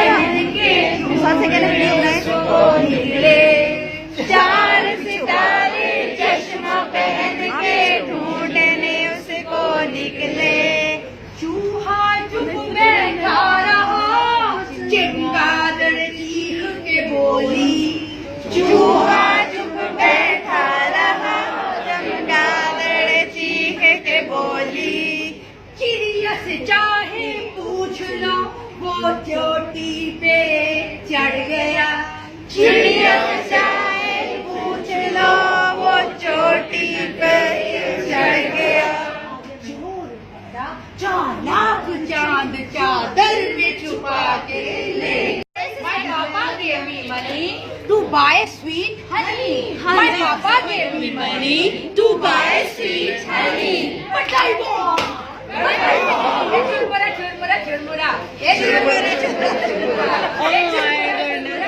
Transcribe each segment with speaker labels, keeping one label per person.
Speaker 1: पहन के निकले, 4 सितारे चश्मा पहन के ढूंढने उसको निकले। चूहा चुप बैठा रहा, चमगादड़ चीख के बोली। चूहा चुप बैठा रहा, चमगादड़ चीख के बोली। चिड़िया से चाहे पूछ लो, वो चोटी पे चढ़ गया। चिड़िया से चाहे पूछ लो, वो चोटी पे चढ़ गया। चालाक चांद चादर में छुपा के ले। My papa gave me money to buy sweet honey. My papa gave me money to buy sweet honey. But I won't. Churmura. Oh my goodness.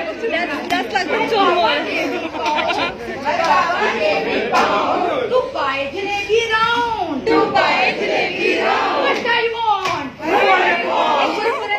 Speaker 1: That's like the churmura. To buy jalebi round. To buy jalebi round. But I want. Churmura.